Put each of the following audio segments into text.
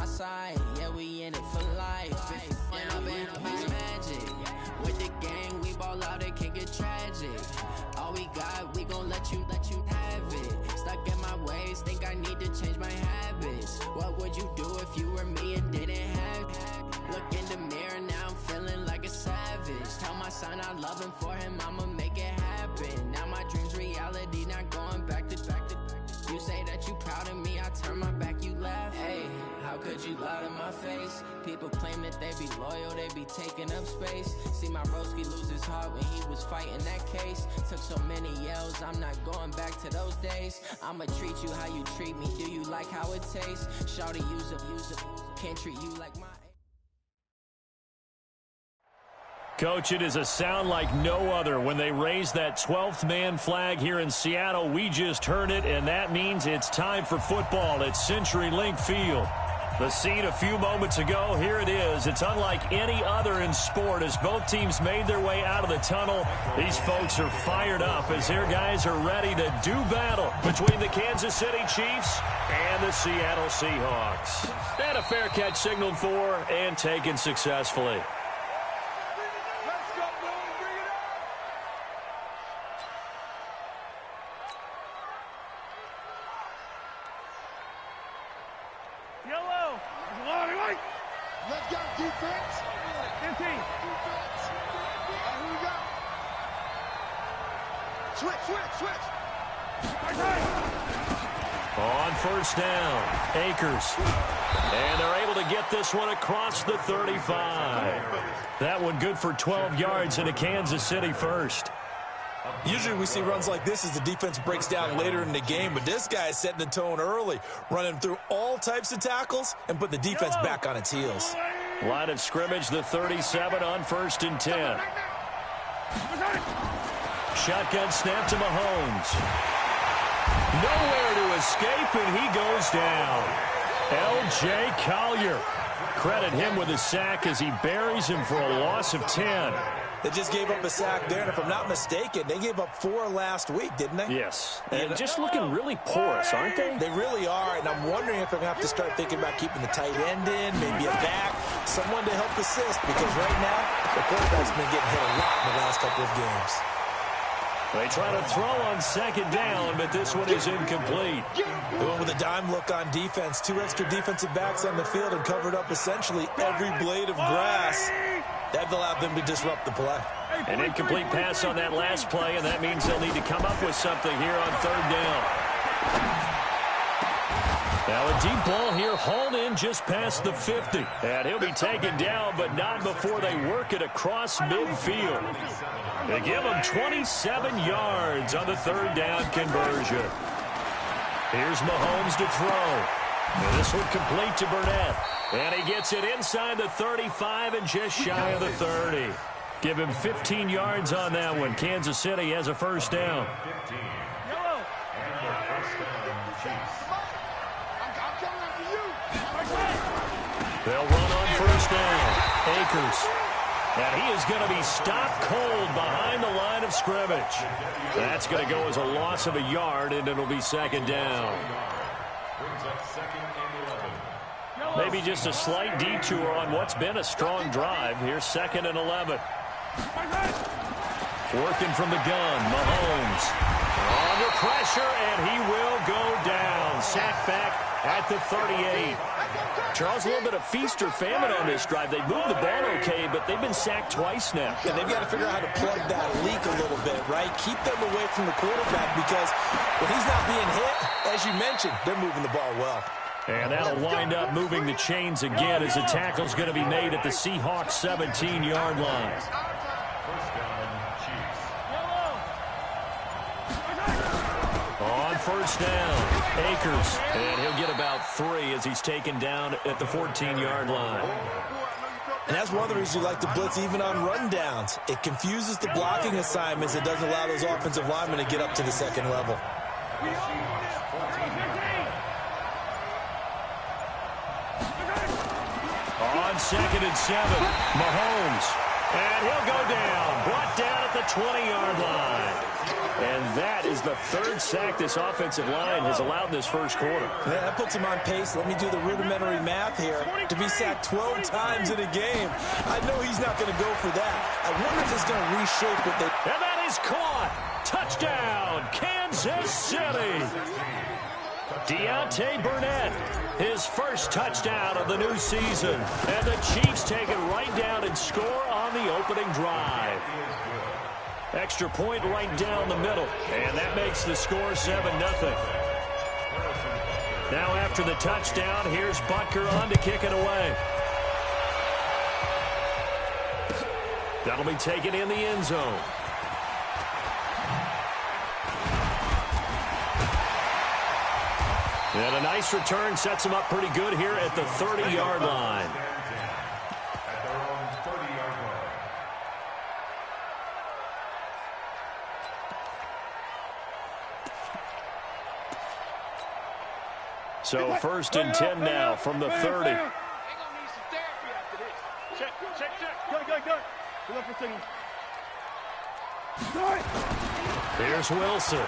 side. Yeah, we in it for life. When I'm in a magic. With the gang, we ball out, it can get tragic. All we got, we gon' let you have it. Stuck in my ways, think I need to change my habits. What would you do if you were me and didn't have it? Look in the mirror, now I'm feeling like a savage. Tell my son I love him, for him I'ma make it happen. Now my dream's reality, not going back to. You say that you proud of me, I turn my back, you laugh. Hey, how could you lie to my face? People claim that they be loyal, they be taking up space. See my broski lose his heart when he was fighting that case. Took so many yells, I'm not going back to those days. I'ma treat you how you treat me, do you like how it tastes? Shawty, use up, can't treat you like my... Coach, it is a sound like no other when they raise that 12th man flag here in Seattle. We just heard it, and that means it's time for football at CenturyLink Field. The scene a few moments ago, here it is. It's unlike any other in sport as both teams made their way out of the tunnel. These folks are fired up as their guys are ready to do battle between the Kansas City Chiefs and the Seattle Seahawks. And a fair catch signaled for and taken successfully. Let's go, defense. 15. Defense. All right, here we go. Switch. On first down, Akers. And they're able to get this one across the 35. That one good for 12 yards into Kansas City first. Usually we see runs like this as the defense breaks down later in the game, but this guy is setting the tone early, running through all types of tackles and put the defense back on its heels. Line of scrimmage, the 37 on 1st and 10. Shotgun snap to Mahomes. Nowhere to escape, and he goes down. L.J. Collier. Credit him with a sack as he buries him for a loss of 10. They just gave up a sack there, and if I'm not mistaken, they gave up 4 last week, didn't they? Yes. And just looking really porous, aren't they? They really are, and I'm wondering if they're going to have to start thinking about keeping the tight end in, maybe a back, someone to help assist, because right now, the quarterback's been getting hit a lot in the last couple of games. They try to throw on 2nd down, but this one is incomplete. They went with a dime look on defense. 2 extra defensive backs on the field and covered up essentially every blade of grass. That allowed them to disrupt the play. An incomplete pass on that last play, and that means they'll need to come up with something here on 3rd down. Now a deep ball here, hauled in just past the 50. And he'll be taken down, but not before they work it across midfield. They give him 27 yards on the 3rd down conversion. Here's Mahomes to throw. And this one complete to Burnett. And he gets it inside the 35 and just shy of the 30. Give him 15 yards on that one. Kansas City has a 1st down. They'll run on 1st down. Akers. And he is going to be stopped cold behind the line of scrimmage. That's going to go as a loss of a yard, and it'll be 2nd down. Maybe just a slight detour on what's been a strong drive. Here's 2nd and 11. Working from the gun, Mahomes. Under pressure, and he will go down. Sacked back at the 38. Charles, a little bit of feast or famine on this drive. They moved the ball okay, but they've been sacked twice now. Yeah, they've got to figure out how to plug that leak a little bit, right? Keep them away from the quarterback because when he's not being hit, as you mentioned, they're moving the ball well. And that'll wind up moving the chains again as the tackle's going to be made at the Seahawks 17-yard line. On 1st down, Akers. And he'll get about 3 as he's taken down at the 14-yard line. And that's one of the reasons you like to blitz even on rundowns. It confuses the blocking assignments. It doesn't allow those offensive linemen to get up to the 2nd level. On 2nd and 7, Mahomes. And he'll go down. Brought down at the 20-yard line. And that is the third sack this offensive line has allowed this first quarter. Yeah, that puts him on pace. Let me do the rudimentary math here. To be sacked 12 times in a game, I know he's not going to go for that. I wonder if it's going to reshape what they... And that is caught. Touchdown, Kansas City. Deontay Burnett, his first touchdown of the new season. And the Chiefs take it right down and score on the opening drive. Extra point right down the middle. And that makes the score 7-0. Now after the touchdown, here's Butker on to kick it away. That'll be taken in the end zone. And a nice return sets him up pretty good here at the 30-yard line. So 1st and 10 now from the 30. They're going to need some therapy after this. Check. Go. Here's Wilson.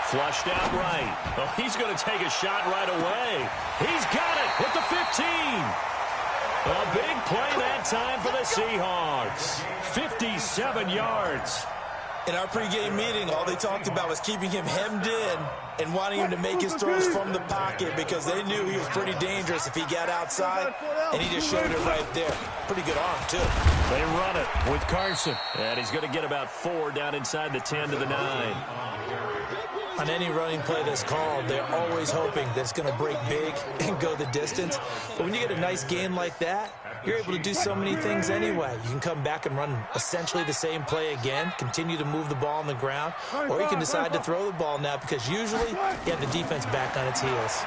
Flushed out right. Oh, he's going to take a shot right away. He's got it with the 15. A big play that time for the Seahawks. 57 yards. In our pregame meeting, all they talked about was keeping him hemmed in and wanting him to make his throws from the pocket because they knew he was pretty dangerous if he got outside, and he just showed it right there. Pretty good arm, too. They run it with Carson, and he's going to get about 4 down inside the 10 to the 9. On any running play that's called, they're always hoping that it's going to break big and go the distance. But when you get a nice gain like that, you're able to do so many things anyway. You can come back and run essentially the same play again, continue to move the ball on the ground, or you can decide to throw the ball now because usually you have the defense back on its heels.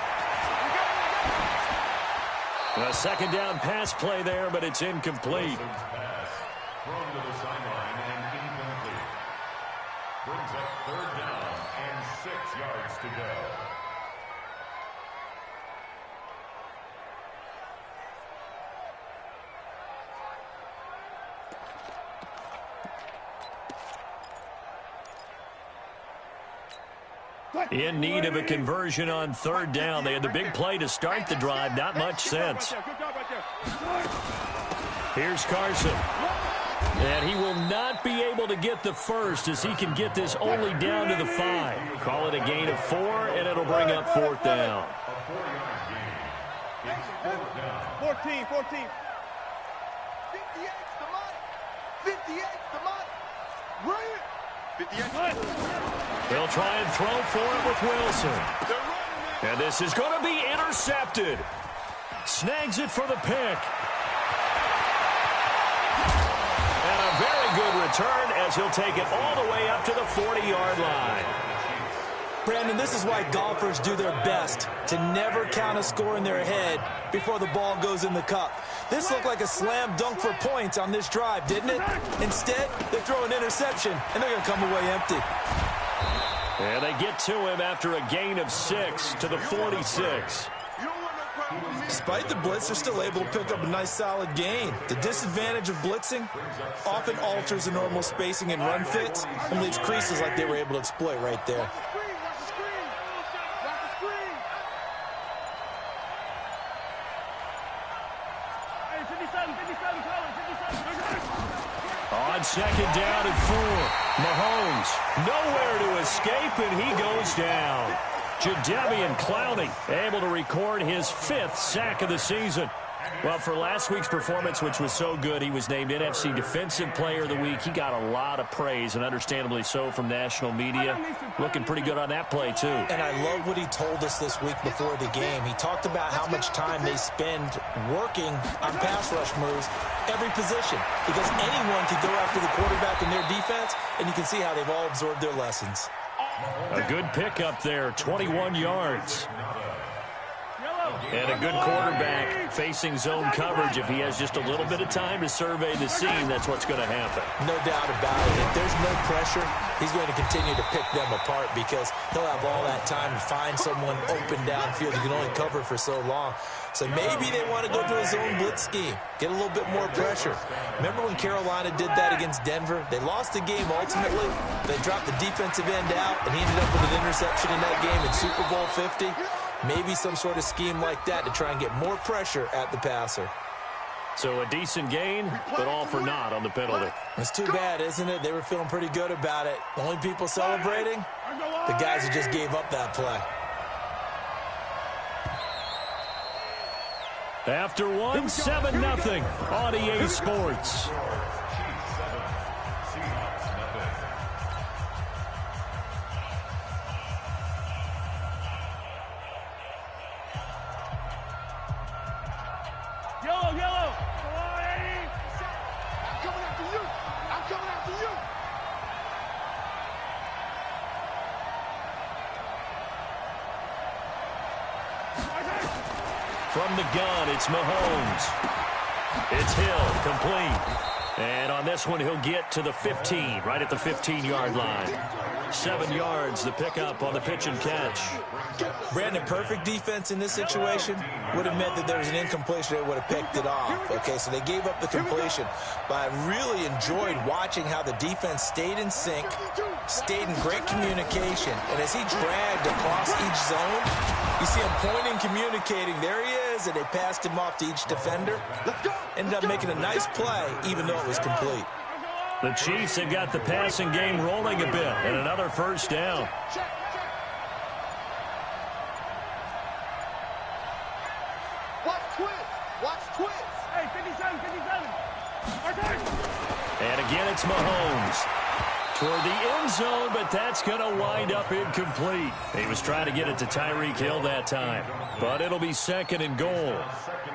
A second down pass play there, but it's incomplete. Thrown to the sideline and incomplete. Brings up 3rd down and 6 yards to go. In need of a conversion on 3rd down. They had the big play to start the drive. Not much sense. Here's Carson. And he will not be able to get the first as he can get this only down to the 5. Call it a gain of 4, and it'll bring up 4th down. 14. 58 to Mott. 58 to Mott. Bring it. 58. They'll try and throw for it with Wilson. And this is going to be intercepted. Snags it for the pick. And a very good return as he'll take it all the way up to the 40-yard line. Brandon, this is why golfers do their best to never count a score in their head before the ball goes in the cup. This looked like a slam dunk for points on this drive, didn't it? Instead, they throw an interception, and they're going to come away empty. And they get to him after a gain of 6 to the 46. Despite the blitz, they're still able to pick up a nice solid gain. The disadvantage of blitzing often alters the normal spacing and run fits and leaves creases like they were able to exploit right there. On 2nd down and 4, Mahomes nowhere to escape, and he goes down. Jadeveon Clowney able to record his 5th sack of the season. Well, for last week's performance, which was so good, he was named NFC Defensive Player of the Week. He got a lot of praise, and understandably so, from national media. Looking pretty good on that play, too. And I love what he told us this week before the game. He talked about how much time they spend working on pass rush moves, every position. Because anyone can go after the quarterback in their defense, and you can see how they've all absorbed their lessons. A good pickup there, 21 yards. And a good quarterback facing zone coverage. If he has just a little bit of time to survey the scene, that's what's going to happen. No doubt about it. If there's no pressure, he's going to continue to pick them apart because he'll have all that time to find someone open downfield. He can only cover for so long. So maybe they want to go to a zone blitz scheme, get a little bit more pressure. Remember when Carolina did that against Denver? They lost the game ultimately. They dropped the defensive end out, and he ended up with an interception in that game in Super Bowl 50. Maybe some sort of scheme like that to try and get more pressure at the passer. So a decent gain, but all for naught on the penalty. It's too bad, isn't it? They were feeling pretty good about it. The only people celebrating? The guys who just gave up that play. After one, 7-0 on EA Sports. Yellow. Come on, Eddie. I'm coming after you. I'm coming after you. From the gun, it's Mahomes. It's Hill, complete. And on this one, he'll get to the 15, right at the 15-yard line. 7 yards, the pickup on the pitch and catch. Brandon, perfect defense in this situation would have meant that there was an incompletion. They would have picked it off. Okay, so they gave up the completion. But I really enjoyed watching how the defense stayed in sync, stayed in great communication. And as he dragged across each zone, you see him pointing, communicating. There he is, and they passed him off to each defender. Ended up making a nice play, even though it was complete. The Chiefs have got the passing game rolling a bit, and another first down. Watch twist. Hey, 57. And again, it's Mahomes. Toward the end zone, but that's going to wind up incomplete. He was trying to get it to Tyreek Hill that time, but it'll be second and goal.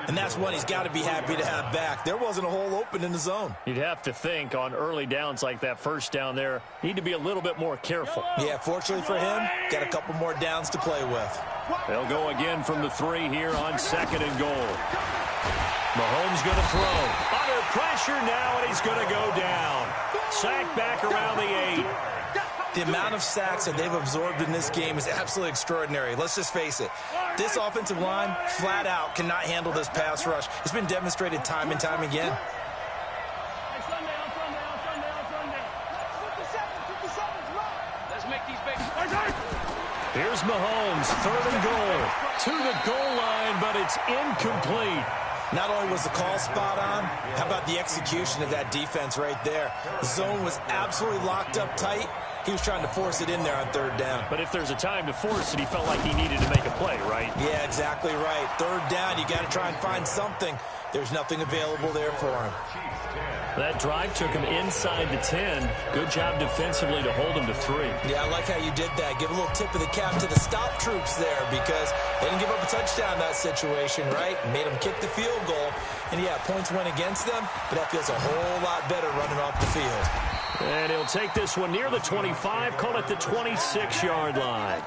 And that's one he's got to be happy to have back. There wasn't a hole open in the zone. You'd have to think on early downs like that first down there, need to be a little bit more careful. Yeah, fortunately for him, got a couple more downs to play with. They'll go again from the 3 here on second and goal. Mahomes going to throw. Under pressure now, and he's going to go down. Sack back around the 8. The amount of sacks that they've absorbed in this game is absolutely extraordinary. Let's just face it. This offensive line, flat out, cannot handle this pass rush. It's been demonstrated time and time again. Let's make these big. Here's Mahomes, third and goal. To the goal line, but it's incomplete. Not only was the call spot on, how about the execution of that defense right there? The zone was absolutely locked up tight. He was trying to force it in there on third down. But if there's a time to force it, he felt like he needed to make a play, right? Yeah, exactly right. Third down, you got to try and find something. There's nothing available there for him. That drive took him inside the 10. Good job defensively to hold him to 3. Yeah, I like how you did that. Give a little tip of the cap to the stop troops there because they didn't give up a touchdown in that situation, right? Made them kick the field goal. And, yeah, points went against them, but that feels a whole lot better running off the field. And he'll take this one near the 25, call it the 26-yard line.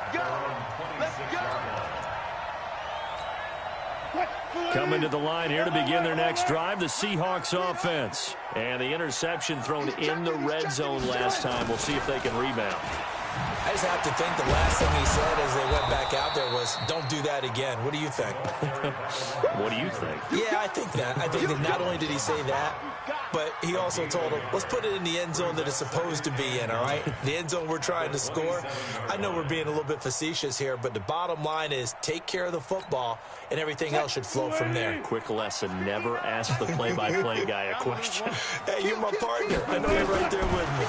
Coming to the line here to begin their next drive, the Seahawks offense. And the interception thrown in the red zone last time. We'll see if they can rebound. I just have to think the last thing he said as they went back out there was, don't do that again. What do you think? What do you think? Yeah, I think that. I think that not only did he say that, but he also told him, let's put it in the end zone that it's supposed to be in, all right? The end zone we're trying to score. I know we're being a little bit facetious here, but the bottom line is take care of the football, and everything else should flow from there. Quick lesson, never ask the play-by-play guy a question. Hey, you're my partner. I know you're right there with me.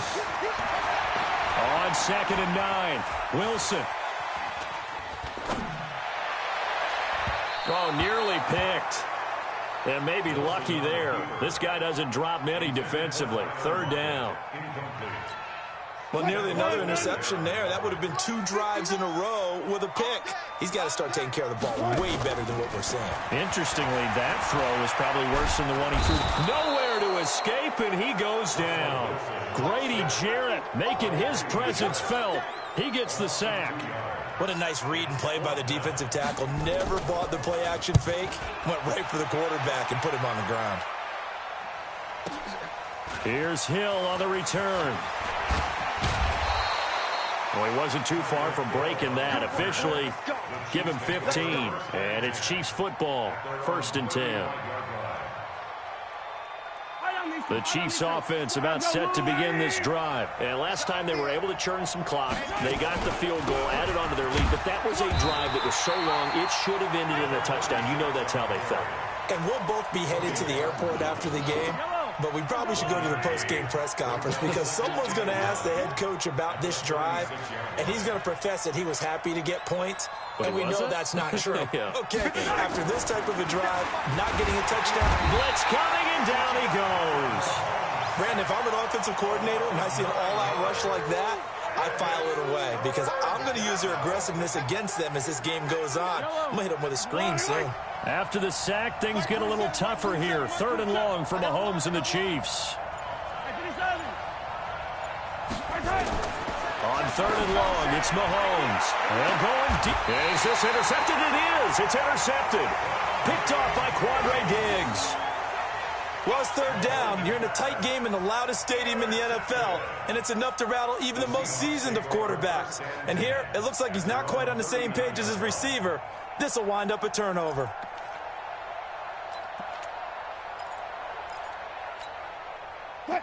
On second and 9, Wilson. Oh, nearly picked. And maybe lucky there. This guy doesn't drop many defensively. Third down. Well, nearly another interception there. That would have been 2 drives in a row with a pick. He's got to start taking care of the ball way better than what we're seeing. Interestingly, that throw is probably worse than the one he threw. Nowhere to escape, and he goes down. Grady Jarrett making his presence felt. He gets the sack. What a nice read and play by the defensive tackle. Never bought the play-action fake. Went right for the quarterback and put him on the ground. Here's Hill on the return. Well, he wasn't too far from breaking that. Officially, give him 15. And it's Chiefs football, 1st and 10. The Chiefs offense about set to begin this drive. And last time they were able to churn some clock. They got the field goal, added onto their lead. But that was a drive that was so long, it should have ended in a touchdown. You know that's how they felt. And we'll both be headed to the airport after the game. But we probably should go to the post-game press conference because someone's going to ask the head coach about this drive, and he's going to profess that he was happy to get points, and we know that's not true. Yeah. Okay, after this type of a drive, not getting a touchdown. Blitz coming, and down he goes. Brandon, if I'm an offensive coordinator and I see an all-out rush like that, I file it away because I'm going to use their aggressiveness against them as this game goes on. I'm going to hit them with a screen soon. After the sack, things get a little tougher here. 3rd and long for Mahomes and the Chiefs. On 3rd and long, it's Mahomes. And going deep. Is this intercepted? It is. It's intercepted. Picked off by Quandre Diggs. Well, it's 3rd down. You're in a tight game in the loudest stadium in the NFL, and it's enough to rattle even the most seasoned of quarterbacks. And here, it looks like he's not quite on the same page as his receiver. This will wind up a turnover.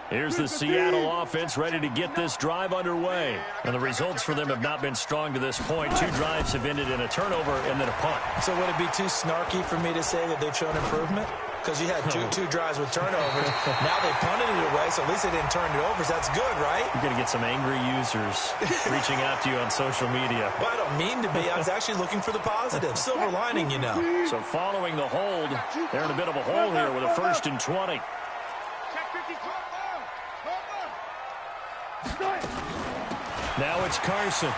Here's the Seattle offense ready to get this drive underway. And the results for them have not been strong to this point. 2 drives have ended in a turnover and then a punt. So would it be too snarky for me to say that they've shown improvement? Because you had two drives with turnovers. Now they punted it away, so at least they didn't turn it over. So that's good, right? You're going to get some angry users reaching out to you on social media. Well, I don't mean to be. I was actually looking for the positive. Silver lining, you know. So following the hold, they're in a bit of a hole here with a 1st and 20. Now it's Carson.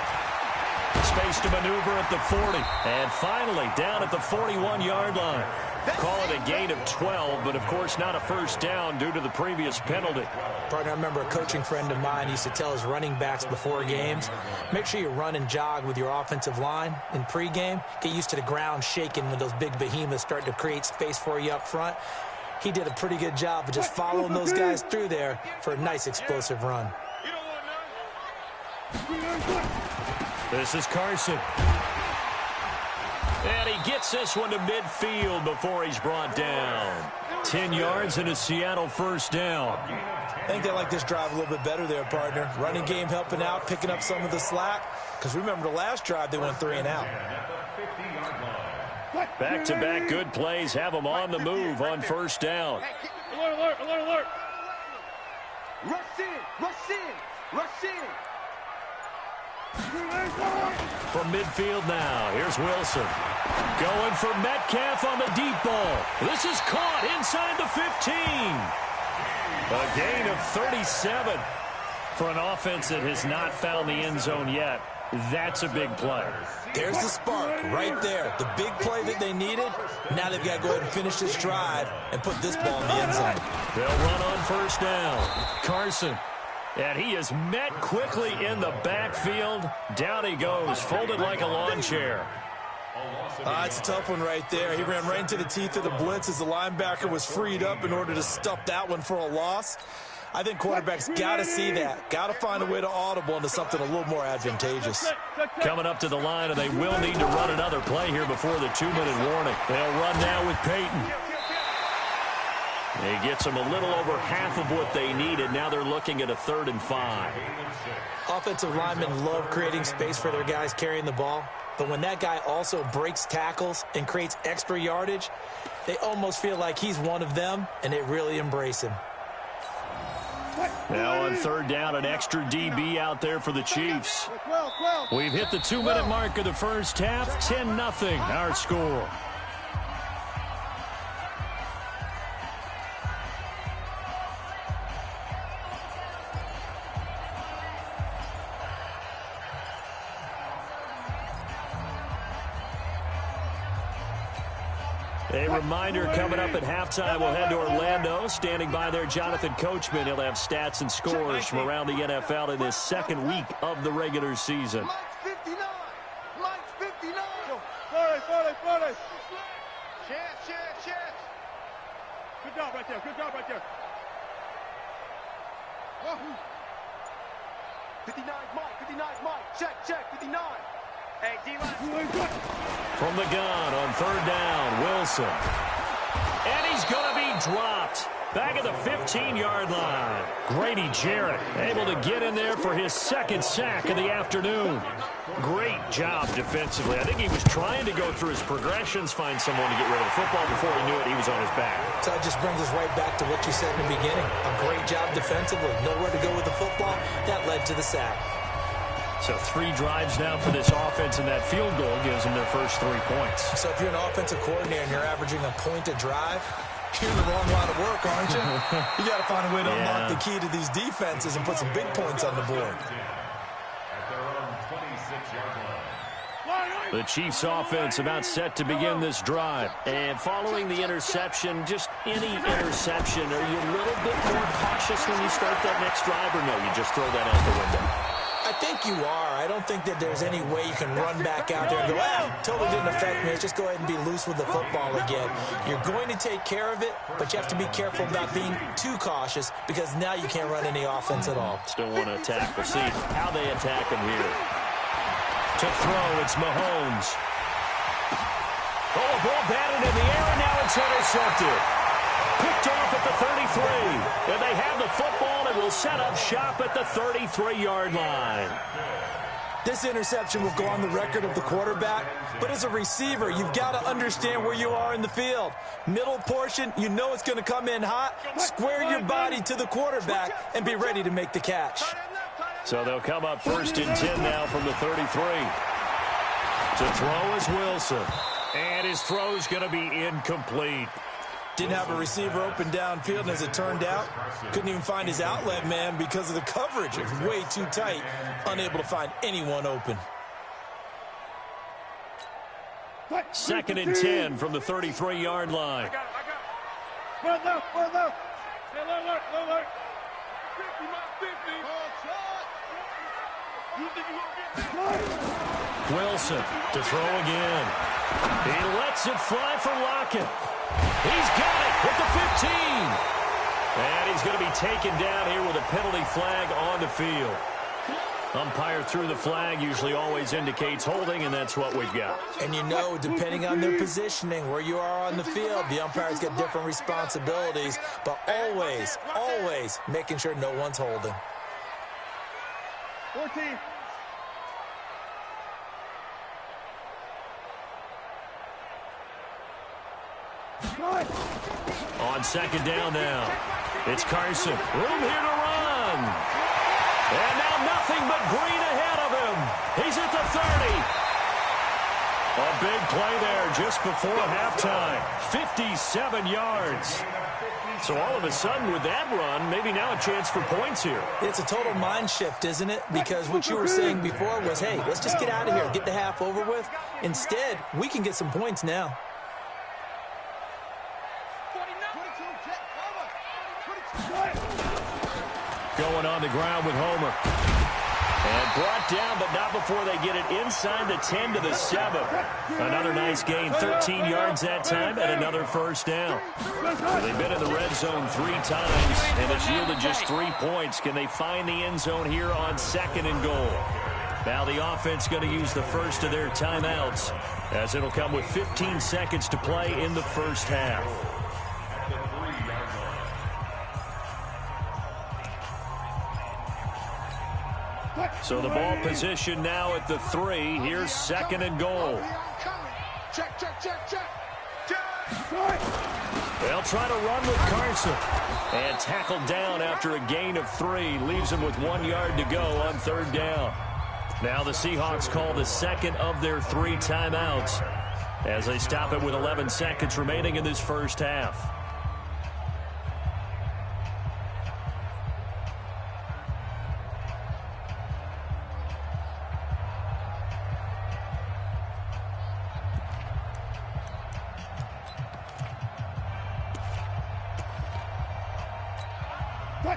Space to maneuver at the 40. And finally down at the 41-yard line. Call it a gain of 12, but of course not a 1st down due to the previous penalty. Partner, I remember a coaching friend of mine used to tell his running backs before games, make sure you run and jog with your offensive line in pregame. Get used to the ground shaking when those big behemoths start to create space for you up front. He did a pretty good job of just following those guys through there for a nice explosive run. This is Carson. And he gets this one to midfield before he's brought down. 10 yards and a Seattle 1st down. I think they like this drive a little bit better there, partner. Running game helping out, picking up some of the slack. Because remember the last drive, they went 3 and out. Back-to-back good plays have them on the move on 1st down. Alert, alert, alert, alert. Rush in, rush in, rush in. From midfield now, here's Wilson. Going for Metcalf on the deep ball. This is caught inside the 15. A gain of 37. For an offense that has not found the end zone yet, that's a big play. There's the spark right there. The big play that they needed. Now they've got to go ahead and finish this drive and put this ball in the end zone. They'll run on 1st down. Carson. And he is met quickly in the backfield. Down he goes, folded like a lawn chair. It's a tough one right there. He ran right into the teeth of the blitz as the linebacker was freed up in order to stuff that one for a loss. I think quarterbacks got to see that. Got to find a way to audible into something a little more advantageous. Coming up to the line, and they will need to run another play here before the 2-minute warning. They'll run now with Peyton. He gets them a little over half of what they needed. Now they're looking at a 3rd and 5. Offensive linemen love creating space for their guys carrying the ball. But when that guy also breaks tackles and creates extra yardage, they almost feel like he's one of them, and they really embrace him. Now on 3rd down, an extra DB out there for the Chiefs. We've hit the 2-minute mark of the 1st half. 10-0 our score. A reminder coming up at halftime, we'll head to Orlando. Standing by there, Jonathan Coachman. He'll have stats and scores from around the NFL in this 2nd week of the regular season. Mike 59, Mike Chance. Good job right there. 59's Mike. Check. 59. Hey, D-line. From the gun on third down, Wilson. And he's going to be dropped. Back at the 15-yard line. Grady Jarrett able to get in there for his second sack of the afternoon. Great job defensively. I think he was trying to go through his progressions, find someone to get rid of the football. Before he knew it, he was on his back. So it just brings us right back to what you said in the beginning. A great job defensively. Nowhere to go with the football. That led to the sack. So 3 drives now for this offense, and that field goal gives them their first 3 points. So if you're an offensive coordinator and you're averaging a point a drive, you're in the wrong line of work, aren't you? You got to find a way to unlock the key to these defenses and put some big points on the board. At their own 26-yard line. The Chiefs offense about set to begin this drive. And following the interception, just any interception, are you a little bit more cautious when you start that next drive, or no, you just throw that out the window? I think you are. I don't think that there's any way you can run back out there and go, totally didn't affect me. Let's just go ahead and be loose with the football again. You're going to take care of it, but you have to be careful about being too cautious because now you can't run any offense at all. Still want to attack. We'll see how they attack him here. To throw, it's Mahomes. Oh, a ball batted in the air, and now it's intercepted. Picked off at the 33. And they have the football and will set up shop at the 33-yard line. This interception will go on the record of the quarterback, but as a receiver, you've got to understand where you are in the field. Middle portion, you know it's going to come in hot. Square your body to the quarterback and be ready to make the catch. So they'll come up 1st and 10 now from the 33. To throw is Wilson. And his throw's going to be incomplete. Didn't have a receiver open downfield, and as it turned out, couldn't even find his outlet man because of the coverage. It was way too tight, unable to find anyone open. 2nd and 10 from the 33-yard line. Run left. Hey, look. 50. Wilson to throw again. He lets it fly for Lockett. He's got it at the 15. And he's going to be taken down here with a penalty flag on the field. Umpire threw the flag, usually always indicates holding, and that's what we've got. And you know, depending on their positioning, where you are on the field, the umpires get different responsibilities, but always making sure no one's holding. 14. On 2nd down now, it's Carson. Room here to run. And now nothing but green ahead of him. He's at the 30. A big play there just before halftime. 57 yards. So all of a sudden with that run, maybe now a chance for points here. It's a total mind shift, isn't it? Because what you were saying before was, hey, let's just get out of here, get the half over with. Instead, we can get some points now. Going on the ground with Homer. And brought down, but not before they get it inside the 10 to the 7. Another nice gain, 13 yards that time, and another first down. Well, they've been in the red zone 3 times, and it's yielded just 3 points. Can they find the end zone here on 2nd and goal? Now the offense going to use the first of their timeouts, as it'll come with 15 seconds to play in the first half. So the ball position now at the 3. Here's 2nd and goal. Check. They'll try to run with Carson. And tackled down after a gain of 3. Leaves him with 1 yard to go on 3rd down. Now the Seahawks call the second of their 3 timeouts as they stop it with 11 seconds remaining in this first half.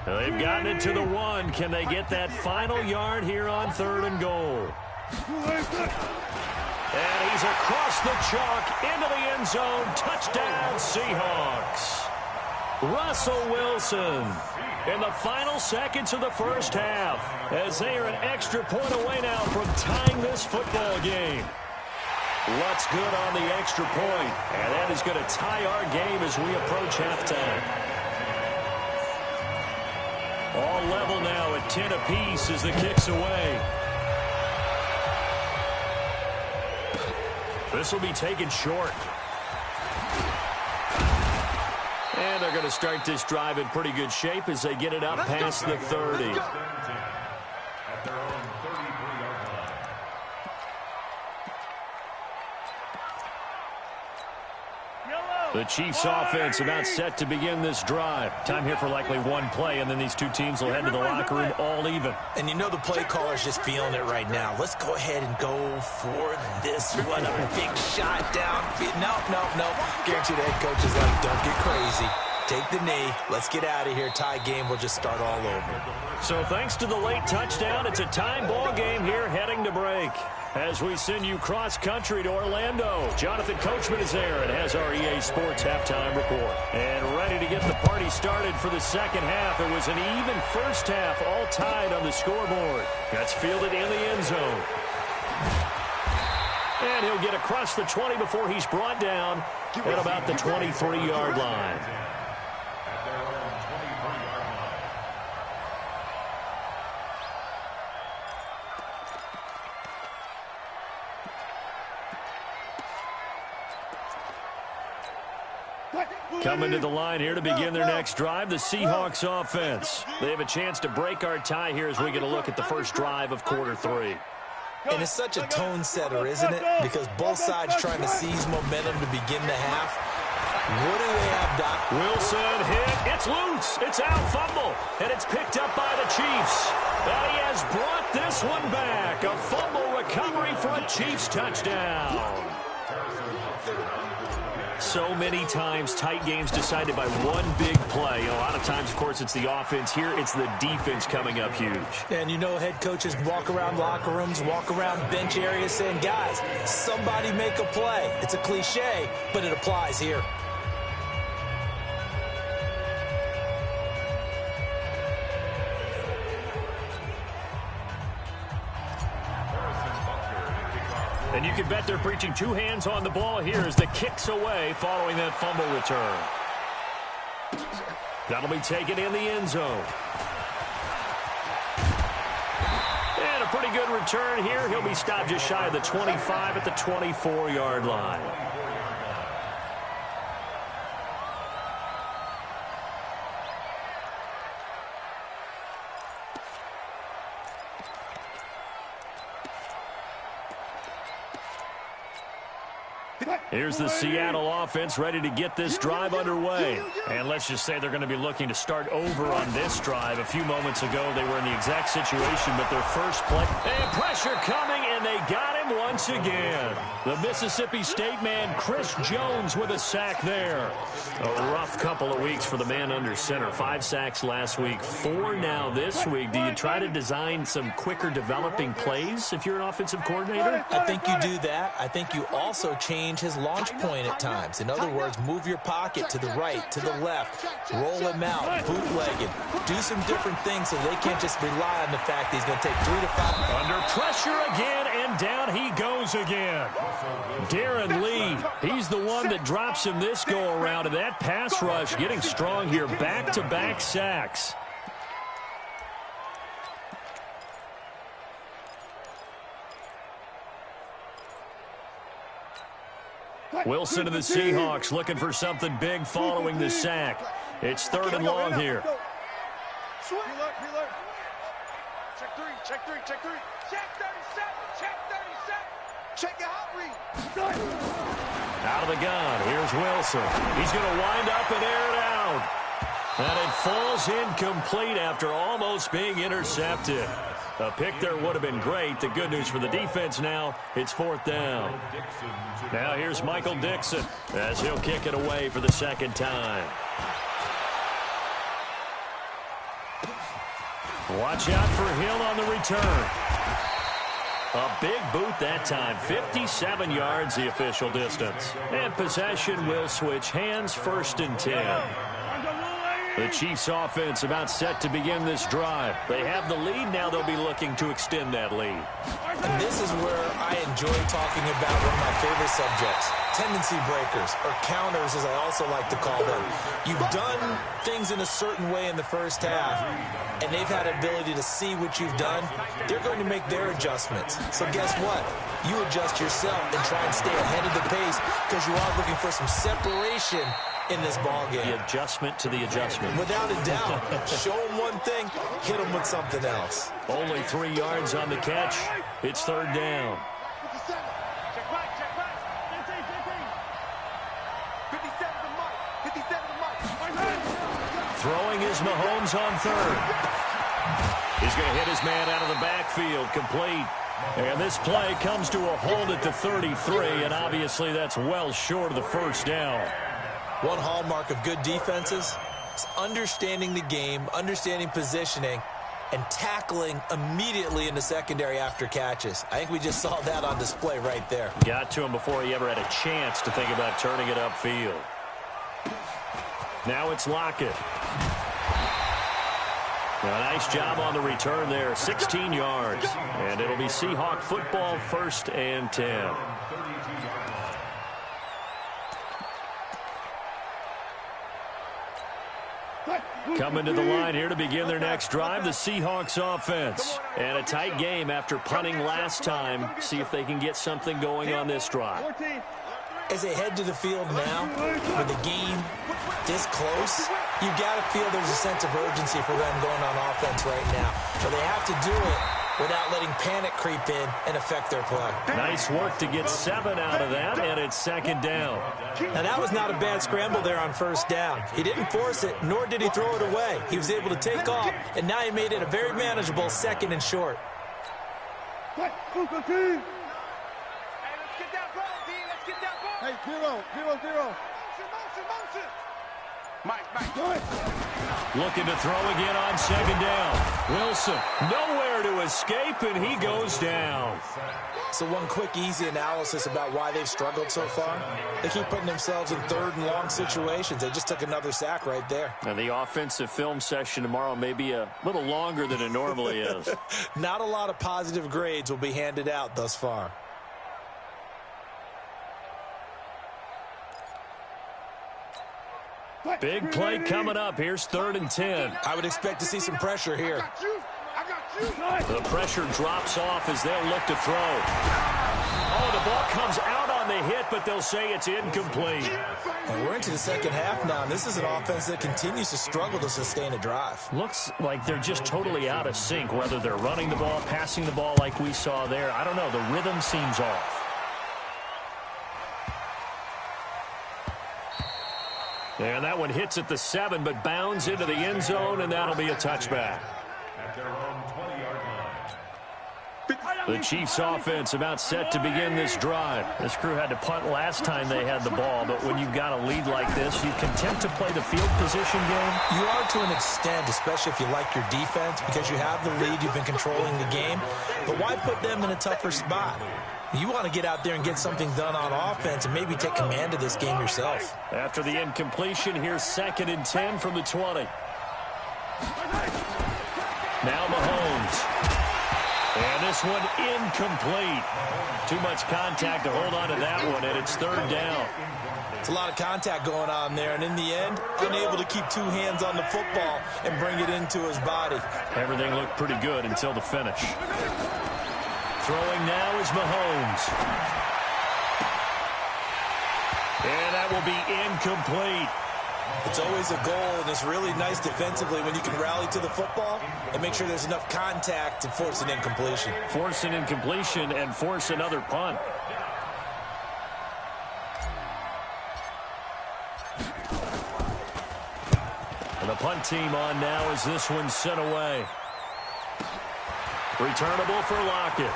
They've gotten it to the 1. Can they get that final yard here on 3rd and goal? And he's across the chalk into the end zone. Touchdown, Seahawks. Russell Wilson in the final seconds of the first half as they are an extra point away now from tying this football game. What's good on the extra point? And that is going to tie our game as we approach halftime. All level now at 10 apiece as the kick's away. This will be taken short. And they're going to start this drive in pretty good shape as they get it up past the 30. At their own 33-yard line. The Chiefs offense about set to begin this drive. Time here for likely one play, and then these two teams will head to the locker room all even. And you know the play caller's just feeling it right now. Let's go ahead and go for this one. A big shot down. No. Guarantee the head coach is like, don't get crazy. Take the knee. Let's get out of here. Tie game. We'll just start all over. So thanks to the late touchdown, it's a tie ball game here heading to break. As we send you cross-country to Orlando, Jonathan Coachman is there and has our EA Sports halftime report. And ready to get the party started for the second half. It was an even first half, all tied on the scoreboard. That's fielded in the end zone. And he'll get across the 20 before he's brought down at about the 23-yard line. Coming to the line here to begin their next drive, the Seahawks offense. They have a chance to break our tie here as we get a look at the first drive of quarter three. And it's such a tone setter, isn't it? Because both sides trying to seize momentum to begin the half. What do they have, Doc? Wilson hit. It's loose. It's out, fumble. And it's picked up by the Chiefs. And he has brought this one back. A fumble recovery for a Chiefs touchdown. So many times, tight games decided by one big play. A lot of times, of course, it's the offense. Here, it's the defense coming up huge. And you know head coaches walk around locker rooms, walk around bench areas saying, guys, somebody make a play. It's a cliche, but it applies here. And you can bet they're preaching two hands on the ball here as the kick's away following that fumble return. That'll be taken in the end zone. And a pretty good return here. He'll be stopped just shy of the 25 at the 24-yard line. Here's the Seattle offense ready to get this drive underway. And let's just say they're going to be looking to start over on this drive. A few moments ago, they were in the exact situation, but their first play. And pressure coming, and they got him once again. The Mississippi State man, Chris Jones, with a sack there. A rough couple of weeks for the man under center. 5 sacks last week, 4 now this week. Do you try to design some quicker developing plays if you're an offensive coordinator? I think you do that. I think you also change his launch point at times. In other words, move your pocket to the right, to the left, roll him out, bootleg him. Do some different things so they can't just rely on the fact that he's going to take 3 to 5. Under pressure again, and down he goes again. Darren Lee, he's the one that drops him this go-around, and that pass rush getting strong here. Back-to-back sacks. Wilson of the Seahawks looking for something big following the sack. It's 3rd and long here. Reload. Check 3. Check 37. Check 37. Check your hot read. Out of the gun. Here's Wilson. He's going to wind up and air it out. And it falls incomplete after almost being intercepted. A pick there would have been great. The good news for the defense now, it's 4th down. Now here's Michael Dixon as he'll kick it away for the second time. Watch out for Hill on the return. A big boot that time. 57 yards the official distance. And possession will switch hands, 1st and 10. The Chiefs offense about set to begin this drive. They have the lead. Now they'll be looking to extend that lead. And this is where I enjoy talking about one of my favorite subjects, tendency breakers, or counters as I also like to call them. You've done things in a certain way in the first half, and they've had the ability to see what you've done. They're going to make their adjustments. So guess what? You adjust yourself and try and stay ahead of the pace because you are looking for some separation in this ball game. The adjustment to the adjustment. Without a doubt. Show them one thing, hit them with something else. Only 3 yards on the catch. It's 3rd down. 57. Check back, check back. 57 to Mike. 57 to Mike. Throwing is Mahomes on 3rd. He's going to hit his man out of the backfield, complete. And this play comes to a hold at the 33, and obviously that's well short of the 1st down. One hallmark of good defenses is understanding the game, understanding positioning, and tackling immediately in the secondary after catches. I think we just saw that on display right there. Got to him before he ever had a chance to think about turning it upfield. Now it's Lockett. A nice job on the return there, 16 yards. And it'll be Seahawk football, 1st and 10. Coming to the line here to begin their next drive, the Seahawks offense. And a tight game after punting last time. See if they can get something going on this drive. As they head to the field now, with the game this close, you've got to feel there's a sense of urgency for them going on offense right now. But they have to do it without letting panic creep in and affect their play. Nice work to get 7 out of that, and it's 2nd down. Now, that was not a bad scramble there on 1st down. He didn't force it, nor did he throw it away. He was able to take off, and now he made it a very manageable 2nd and short. Hey, 0-0-0. Motion. Mike, do it. Looking to throw again on 2nd down. Wilson, nowhere to escape, and he goes down. So one quick, easy analysis about why they've struggled so far. They keep putting themselves in 3rd and long situations. They just took another sack right there. And the offensive film session tomorrow may be a little longer than it normally is. Not a lot of positive grades will be handed out thus far. Big play coming up. Here's 3rd and 10. I would expect to see some pressure here. I got you. The pressure drops off as they'll look to throw. Oh, the ball comes out on the hit, but they'll say it's incomplete. And we're into the 2nd half now, and this is an offense that continues to struggle to sustain a drive. Looks like they're just totally out of sync, whether they're running the ball, passing the ball like we saw there. I don't know. The rhythm seems off. And that one hits at the 7, but bounds into the end zone, and that'll be a touchback. At their own 20-yard line. The Chiefs offense about set to begin this drive. This crew had to punt last time they had the ball, but when you've got a lead like this, you content to play the field position game? You are to an extent, especially if you like your defense, because you have the lead, you've been controlling the game. But why put them in a tougher spot? You want to get out there and get something done on offense and maybe take command of this game yourself. After the incompletion, here's 2nd and 10 from the 20. Now Mahomes. And this one incomplete. Too much contact to hold on to that one, and it's 3rd down. It's a lot of contact going on there, and in the end, unable to keep 2 hands on the football and bring it into his body. Everything looked pretty good until the finish. Throwing now is Mahomes. And that will be incomplete. It's always a goal, and it's really nice defensively when you can rally to the football and make sure there's enough contact to force an incompletion. Force an incompletion and force another punt. And the punt team on now as this one's sent away. Returnable for Lockett.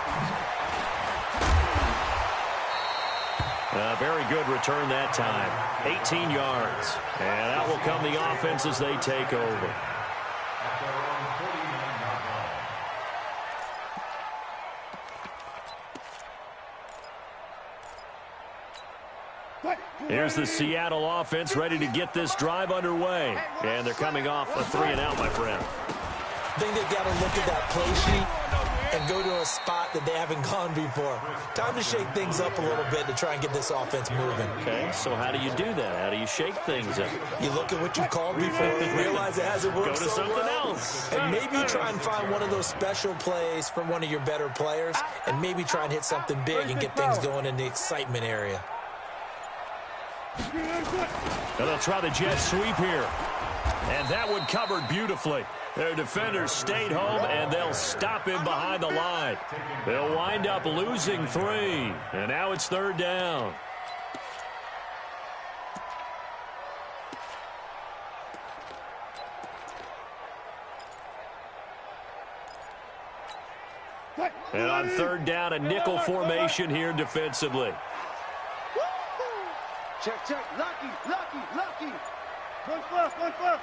A very good return that time. 18 yards. And out will come the offense as they take over. Here's the Seattle offense ready to get this drive underway. And they're coming off a 3-and-out, my friend. I think they've got to look at that play sheet and go to a spot that they haven't gone before. Time to shake things up a little bit to try and get this offense moving. Okay, so how do you do that? How do you shake things up? You look at what you called before, realize it hasn't worked Go to so something well, else. and maybe try and find one of those special plays from one of your better players, and maybe try and hit something big and get things going in the excitement area. And they'll try the jet sweep here. And that one covered beautifully. Their defenders stayed home, and they'll stop him behind the line. They'll wind up losing 3. And now it's 3rd down. And on 3rd down, a nickel formation here defensively. Check, check. Lucky. One foot.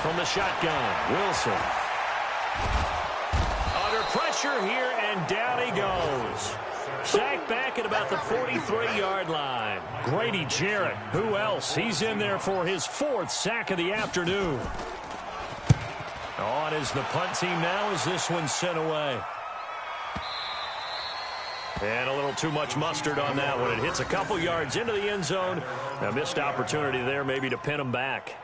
From the shotgun, Wilson. Under pressure here, and down he goes. Sacked back at about the 43-yard line. Grady Jarrett, who else? He's in there for his 4th sack of the afternoon. On is the punt team now as this one's sent away. And a little too much mustard on that one. It hits a couple yards into the end zone. A missed opportunity there maybe to pin them back.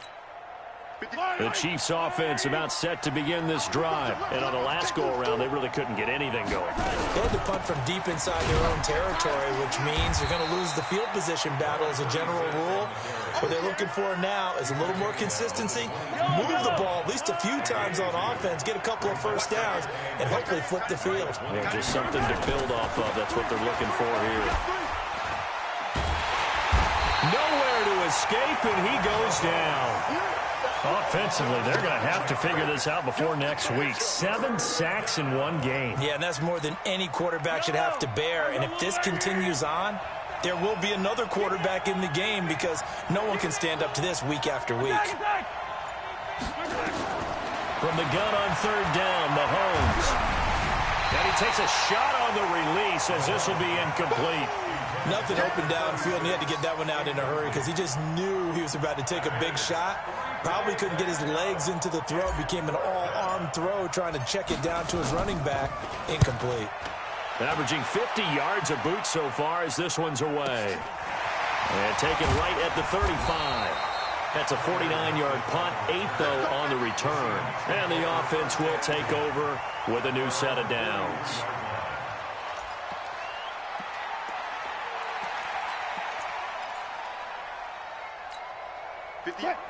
The Chiefs offense about set to begin this drive. And on the last go-around, they really couldn't get anything going. They had to punt from deep inside their own territory, which means you're going to lose the field position battle as a general rule. What they're looking for now is a little more consistency, move the ball at least a few times on offense, get a couple of first downs, and hopefully flip the field. Yeah, just something to build off of. That's what they're looking for here. Nowhere to escape, and he goes down. Offensively, they're going to have to figure this out before next week. 7 sacks in one game. Yeah, and that's more than any quarterback should have to bear. And if this continues on, there will be another quarterback in the game because no one can stand up to this week after week. From the gun on 3rd down, Mahomes. And he takes a shot on the release as this will be incomplete. Nothing open downfield, and he had to get that one out in a hurry because he just knew he was about to take a big shot. Probably couldn't get his legs into the throw. Became an all-arm throw trying to check it down to his running back. Incomplete. Averaging 50 yards a boot so far as this one's away. And taken right at the 35. That's a 49-yard punt, 8 though on the return. And the offense will take over with a new set of downs.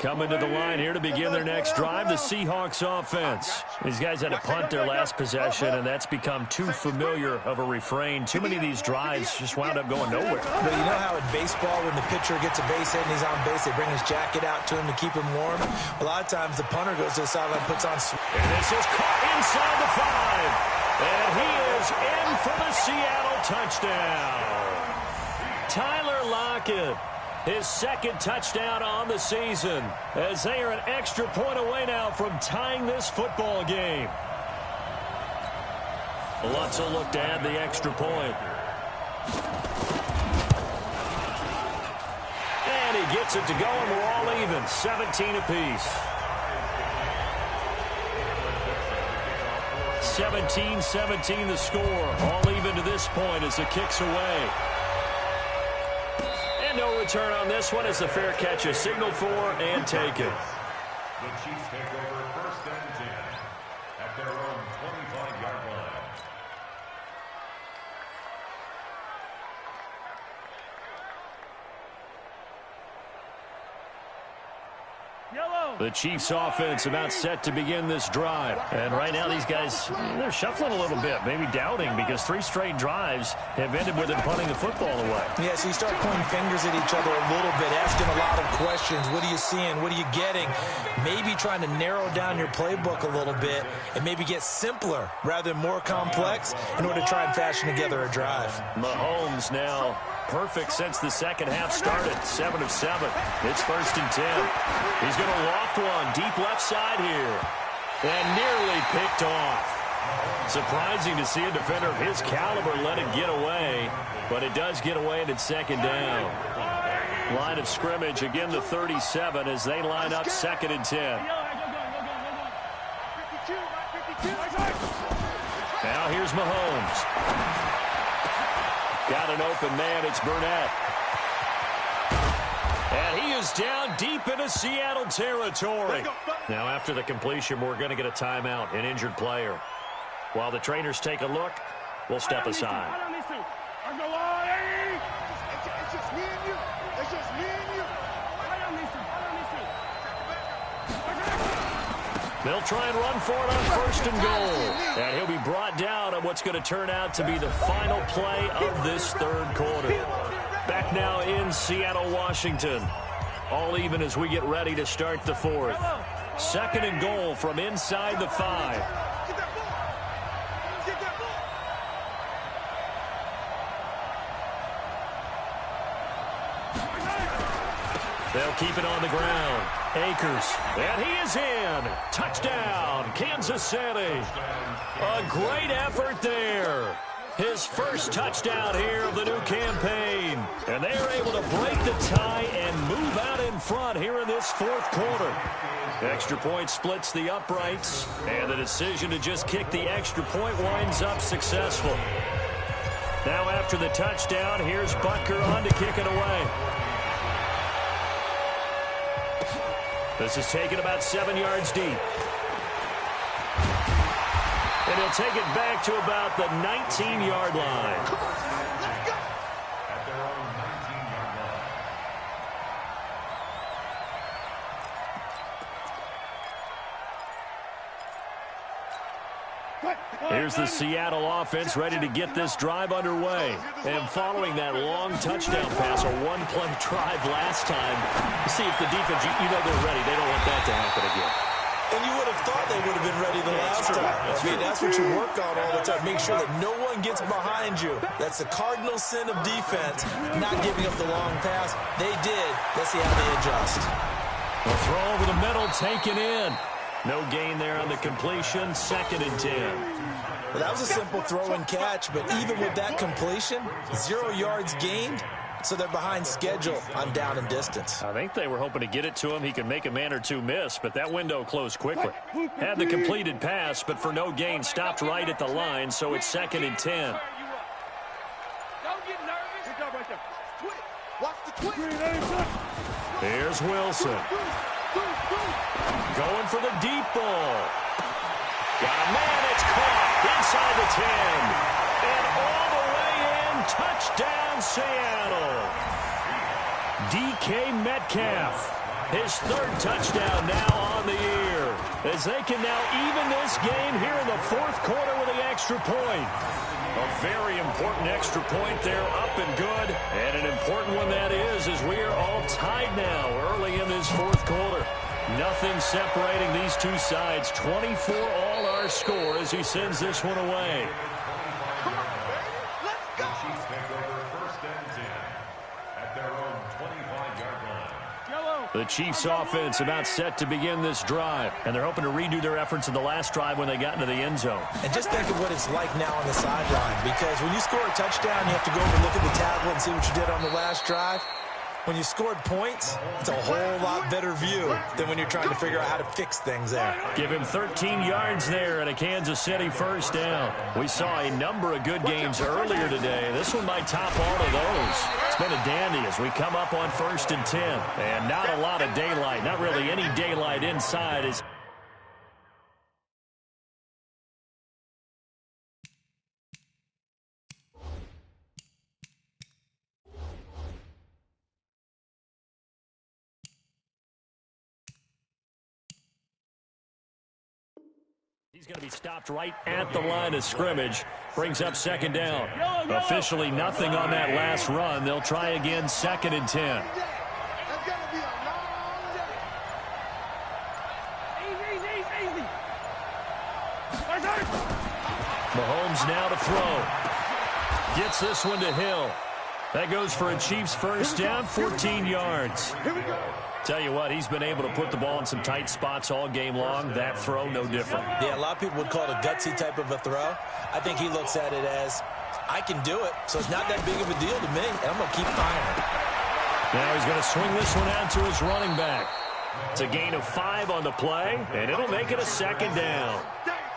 Coming to the line here to begin their next drive, the Seahawks offense. These guys had to punt their last possession, and that's become too familiar of a refrain. Too many of these drives just wound up going nowhere. But you know how in baseball, when the pitcher gets a base hit and he's on base, they bring his jacket out to him to keep him warm? A lot of times the punter goes to the sideline, puts on... And this is caught inside the 5. And he is in for the Seattle touchdown. Tyler Lockett. His 2nd touchdown on the season as they are an extra point away now from tying this football game. Lutz will look to add the extra point. And he gets it to go, and we're all even, 17 apiece. 17-17 the score. All even to this point as the kick's away. No return on this one as the fair catch is signaled for and taken. The Chiefs take over 1st and 10 at their own 25-yard line. The Chiefs offense about set to begin this drive. And right now these guys, they're shuffling a little bit, maybe doubting because 3 straight drives have ended with them punting the football away. Yeah, so you start pointing fingers at each other a little bit, asking a lot of questions. What are you seeing? What are you getting? Maybe trying to narrow down your playbook a little bit and maybe get simpler rather than more complex in order to try and fashion together a drive. Mahomes now perfect since the second half started. 7 of 7. It's 1st and 10. He's going to loft one deep left side here. And nearly picked off. Surprising to see a defender of his caliber let it get away, but it does get away and it's second down. Line of scrimmage, again the 37 as they line up 2nd and 10. Now here's Mahomes. Got an open man, it's Burnett. And he is down deep into Seattle territory. Now after the completion, we're going to get a timeout, an injured player. While the trainers take a look, we'll step aside. It's just me and you. It's just me and you. They'll try and run for it on 1st and goal. And he'll be brought down on what's going to turn out to be the final play of this 3rd quarter. Back now in Seattle, Washington. All even as we get ready to start the 4th. 2nd and goal from inside the 5. They'll keep it on the ground. Akers. And he is in. Touchdown, Kansas City. A great effort there. His first touchdown here of the new campaign. And they are able to break the tie and move out in front here in this 4th quarter. Extra point splits the uprights. And the decision to just kick the extra point winds up successful. Now after the touchdown, here's Butker on to kick it away. This is taken about 7 yards deep. And he'll take it back to about the 19-yard line. Come on, let's go. At their own 19-yard line. Here's the Seattle offense ready to get this drive underway. And following that long touchdown pass, a one-play drive last time, see if the defense, you know they're ready. They don't want that to happen again. And you would have thought they would have been ready the last time. I mean, that's what you work on all the time. Make sure that no one gets behind you. That's the cardinal sin of defense, not giving up the long pass. They did. Let's see how they adjust. A throw over the middle, taken in. No gain there on the completion, 2nd and 10. Well, that was a simple throw and catch, but even with that completion, 0 yards gained, so they're behind schedule on down and distance. I think they were hoping to get it to him. He could make a man or two miss, but that window closed quickly. Had the completed pass, but for no gain, stopped right at the line, so it's 2nd and 10. Don't get nervous. Good job right there. Twit. Watch the twit. Here's Wilson. Going for the deep ball. Got a man, it's caught inside the 10. And all the way in, touchdown Seattle. DK Metcalf, his 3rd touchdown now on the year. As they can now even this game here in the 4th quarter with the extra point. A very important extra point there, up and good. And an important one that is, as we are all tied now early in this 4th quarter. Nothing separating these two sides. 24 all our score as he sends this one away. Come on, baby. Let's go. The Chiefs take over 1st and 10 at their own 25-yard line. The Chiefs offense about set to begin this drive, and they're hoping to redo their efforts in the last drive when they got into the end zone. And just think of what it's like now on the sideline, because when you score a touchdown, you have to go over and look at the tablet and see what you did on the last drive. When you scored points, it's a whole lot better view than when you're trying to figure out how to fix things there. Give him 13 yards there and a Kansas City 1st down. We saw a number of good games earlier today. This one might top all of those. It's been a dandy as we come up on 1st and 10. And not a lot of daylight, not really any daylight inside as he's going to be stopped right at the line of scrimmage. Brings up 2nd down. Officially nothing on that last run. They'll try again 2nd and 10. That's going to be a long day. Easy. Mahomes now to throw. Gets this one to Hill. That goes for a Chiefs first down, 14 yards. Here we go. Tell you what, he's been able to put the ball in some tight spots all game long. That throw, no different. Yeah, a lot of people would call it a gutsy type of a throw. I think he looks at it as, I can do it, so it's not that big of a deal to me, and I'm going to keep firing. Now he's going to swing this one out to his running back. It's a gain of 5 on the play, and it'll make it a second down.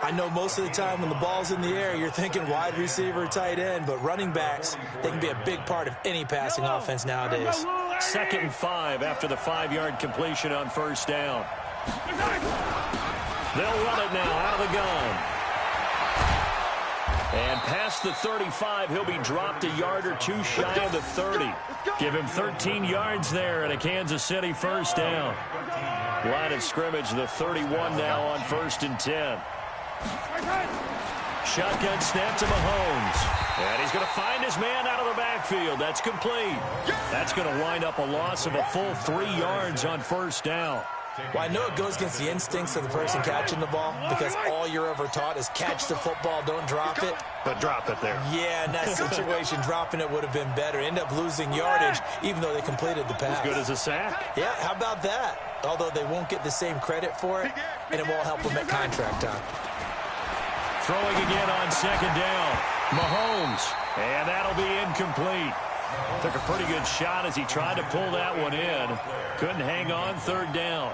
I know most of the time when the ball's in the air, you're thinking wide receiver, tight end, but running backs, they can be a big part of any passing offense nowadays. 2nd and 5 after the 5-yard completion on first down. They'll run it now out of the gun. And past the 35, he'll be dropped a yard or two shy of the 30. Give him 13 yards there and a Kansas City first down. Line of scrimmage, the 31 now on 1st and 10. Shotgun snap to Mahomes. And he's going to find his man out of the backfield. That's complete. That's going to wind up a loss of a full 3 yards on first down. Well, I know it goes against the instincts of the person catching the ball because all you're ever taught is catch the football, don't drop it. But drop it there. Yeah, in that situation, dropping it would have been better. End up losing yardage, even though they completed the pass. As good as a sack. Yeah, how about that? Although they won't get the same credit for it, and it won't help them at contract time. Throwing again on 2nd down. Mahomes. And that'll be incomplete. Took a pretty good shot as he tried to pull that one in. Couldn't hang on 3rd down.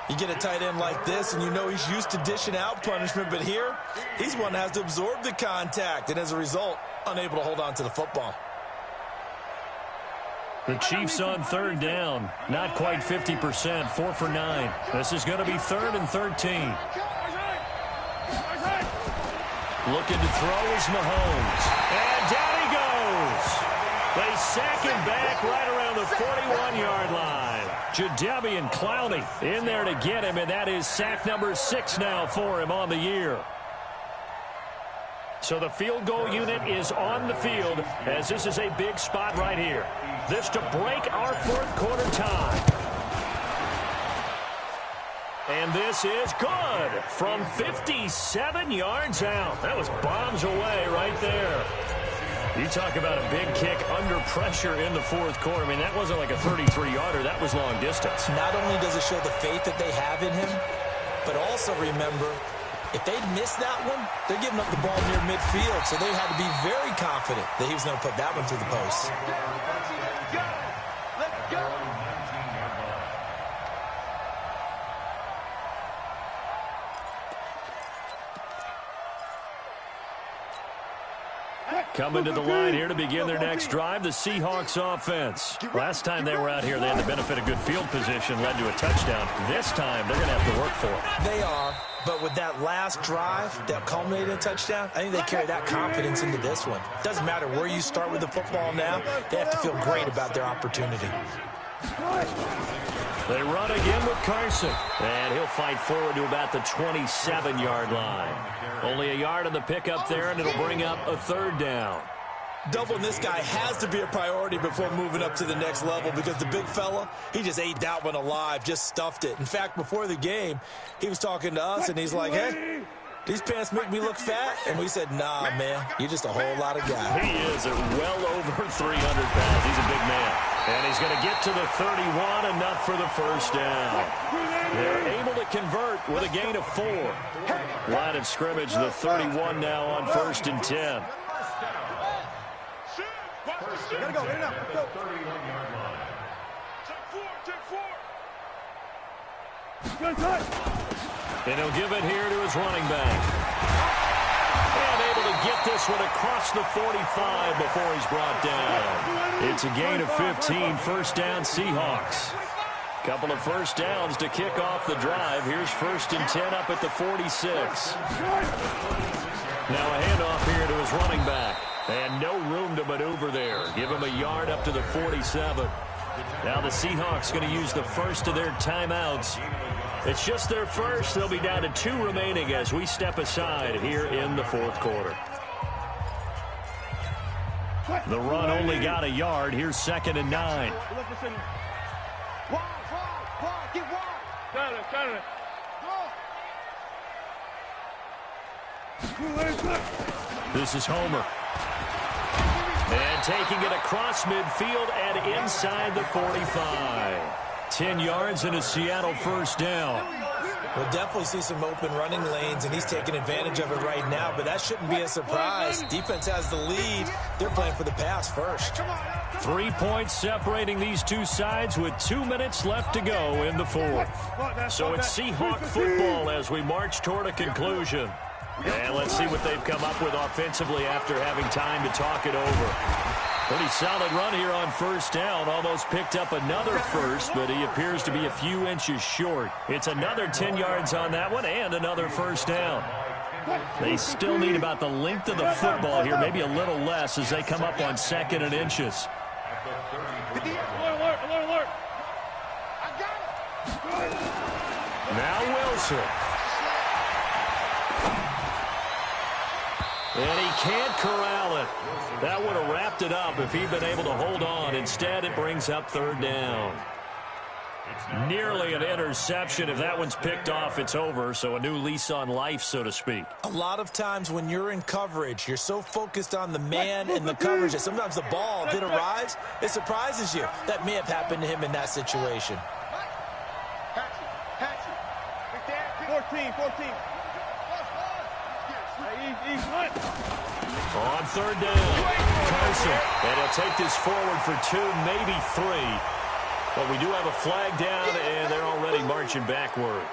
You get a tight end like this, and you know he's used to dishing out punishment, but here, he's one that has to absorb the contact, and as a result, unable to hold on to the football. The Chiefs on 3rd down. Not quite 50%, 4 for 9. This is going to be 3rd and 13. Looking to throw is Mahomes. And down he goes. They sack him back right around the 41-yard line. Jadeveon Clowney in there to get him, and that is sack number 6 now for him on the year. So the field goal unit is on the field as this is a big spot right here. This to break our 4th quarter tie. And this is good from 57 yards out. That was bombs away right there. You talk about a big kick under pressure in the 4th quarter. I mean, that wasn't like a 33-yarder. That was long distance. Not only does it show the faith that they have in him, but also remember, if they'd missed that one, they're giving up the ball near midfield, so they had to be very confident that he was going to put that one to the post. Let's go. Coming to the line here to begin their next drive, the Seahawks offense. Last time they were out here, they had the benefit of good field position, led to a touchdown. This time, they're going to have to work for it. They are, but with that last drive that culminated in a touchdown, I think they carry that confidence into this one. Doesn't matter where you start with the football now, they have to feel great about their opportunity. They run again with Carson, and he'll fight forward to about the 27-yard line. Only a yard on the pickup there, and it'll bring up a 3rd down. Doubling this guy has to be a priority before moving up to the next level because the big fella, he just ate that one alive, just stuffed it. In fact, before the game, he was talking to us, and he's like, hey, these pants make me look fat? And we said, nah, man, you're just a whole lot of guy. He is at well over 300 pounds. He's a big man. And he's going to get to the 31, enough for the first down. They're able to convert with a gain of 4. Line of scrimmage, the 31 now on 1st and 10. Gotta go, right now. Go. 31-yard line. And he'll give it here to his running back. And able to get this one across the 45 before he's brought down. It's a gain of 15, first down Seahawks. Couple of first downs to kick off the drive. Here's 1st and 10 up at the 46. Now a handoff here to his running back. And no room to maneuver there. Give him a yard up to the 47. Now the Seahawks going to use the first of their timeouts. It's just their first. They'll be down to 2 remaining as we step aside here in the 4th quarter. The run only got a yard. Here's 2nd and 9. This is Homer. And taking it across midfield and inside the 45. 10 yards and a Seattle first down. We'll definitely see some open running lanes, and he's taking advantage of it right now, but that shouldn't be a surprise. Defense has the lead. They're playing for the pass first. 3 points separating these two sides with 2 minutes left to go in the fourth. So it's Seahawk football as we march toward a conclusion. And let's see what they've come up with offensively after having time to talk it over. Pretty solid run here on first down. Almost picked up another first, but he appears to be a few inches short. It's another 10 yards on that one and another first down. They still need about the length of the football here, maybe a little less as they come up on 2nd and inches. Now Wilson. And he can't corral it. That would have wrapped it up if he'd been able to hold on. Instead, it brings up 3rd down. Nearly an interception. If that one's picked off, it's over. So a new lease on life, so to speak. A lot of times when you're in coverage, you're so focused on the man and the coverage that sometimes the ball that arrives, it surprises you. That may have happened to him in that situation. 14. On 3rd down, Carson. And he'll take this forward for 2, maybe 3. But we do have a flag down, and they're already marching backward.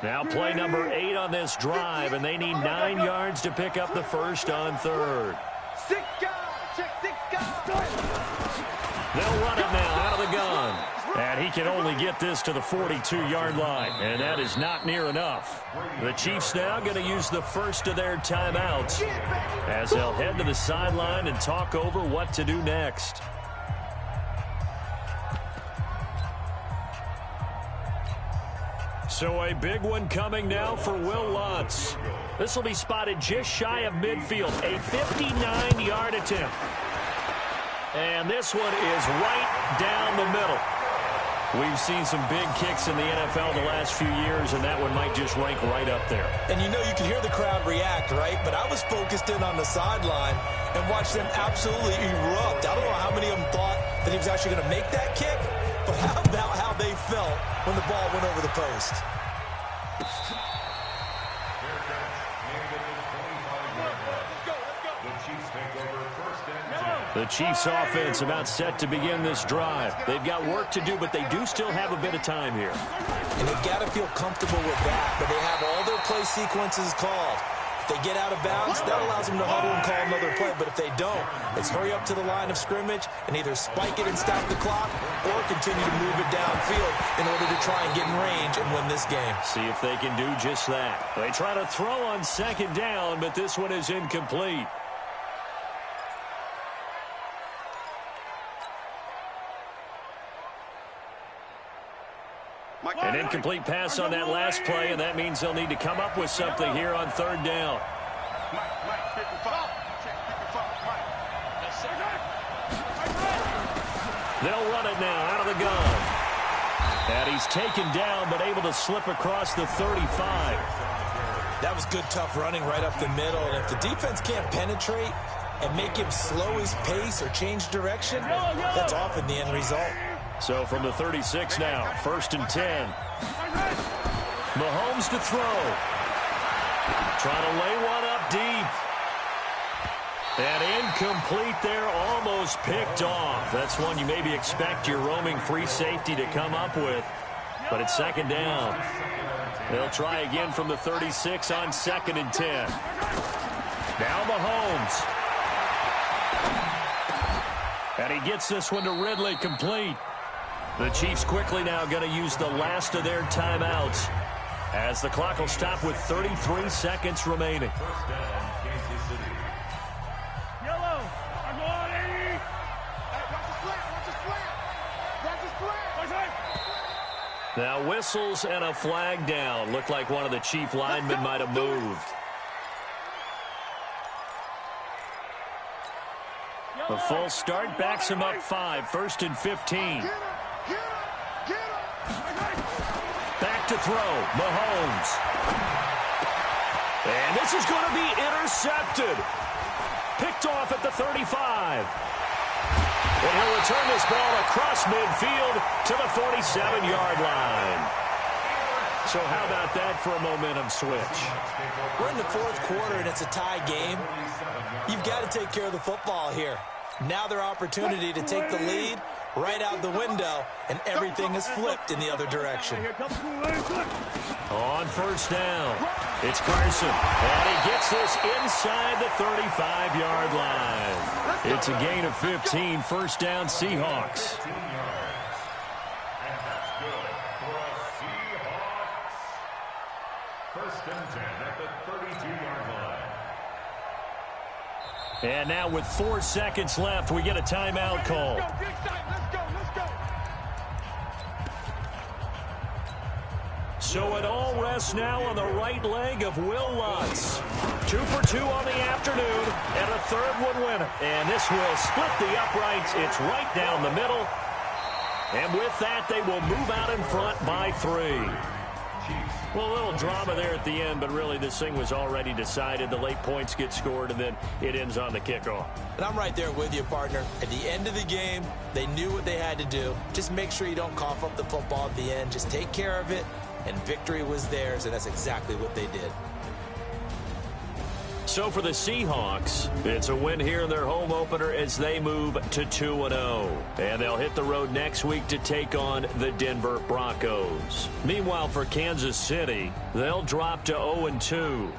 Now play number 8 on this drive, and they need 9 yards to pick up the first on 3rd. 6 guys. Check 6 guys. They'll run it now out of the gun. And he can only get this to the 42-yard line, and that is not near enough. The Chiefs now going to use the first of their timeouts as they'll head to the sideline and talk over what to do next. So a big one coming now for Will Lutz. This will be spotted just shy of midfield, a 59-yard attempt. And this one is right down the middle. We've seen some big kicks in the NFL the last few years, and that one might just rank right up there. And you know you can hear the crowd react, right? But I was focused in on the sideline and watched them absolutely erupt. I don't know how many of them thought that he was actually going to make that kick, but how about how they felt when the ball went over the post? The Chiefs offense about set to begin this drive. They've got work to do, but they do still have a bit of time here. And they've got to feel comfortable with that, but they have all their play sequences called. If they get out of bounds, that allows them to huddle and call another play, but if they don't, it's hurry up to the line of scrimmage and either spike it and stop the clock or continue to move it downfield in order to try and get in range and win this game. See if they can do just that. They try to throw on 2nd down, but this one is incomplete. An incomplete pass on that last play, and that means they'll need to come up with something here on 3rd down. They'll run it now out of the gun. And he's taken down, but able to slip across the 35. That was good, tough running right up the middle. And if the defense can't penetrate and make him slow his pace or change direction, that's often the end result. So from the 36 now, 1st and 10. Mahomes to throw. Trying to lay one up deep. And incomplete there, almost picked off. That's one you maybe expect your roaming free safety to come up with. But it's 2nd down. They'll try again from the 36 on 2nd and 10. Now Mahomes. And he gets this one to Ridley, complete. The Chiefs quickly now going to use the last of their timeouts as the clock will stop with 33 seconds remaining. Yellow. I'm on 80. Now whistles and a flag down. Looked like one of the Chief linemen might have moved. The full start backs him up 5, 1st and 15. Back to throw, Mahomes. And this is going to be intercepted. Picked off at the 35. And he'll return this ball across midfield to the 47-yard line. So how about that for a momentum switch? We're in the fourth quarter, and it's a tie game. You've got to take care of the football here. Now their opportunity to take the lead right out the window, and everything is flipped in the other direction. On first down, it's Carson, and he gets this inside the 35-yard line. It's a gain of 15, first down Seahawks. And that's good for a Seahawks. First and 10 at the 32-yard line. And now with 4 seconds left, we get a timeout call. So it all rests now on the right leg of Will Lutz. 2 for 2 on the afternoon, and a third one winner. And this will split the uprights. It's right down the middle. And with that, they will move out in front by 3. Well, a little drama there at the end, but really this thing was already decided. The late points get scored, and then it ends on the kickoff. And I'm right there with you, partner. At the end of the game, they knew what they had to do. Just make sure you don't cough up the football at the end. Just take care of it, and victory was theirs, and that's exactly what they did. So for the Seahawks, it's a win here in their home opener as they move to 2-0. And they'll hit the road next week to take on the Denver Broncos. Meanwhile, for Kansas City, they'll drop to 0-2.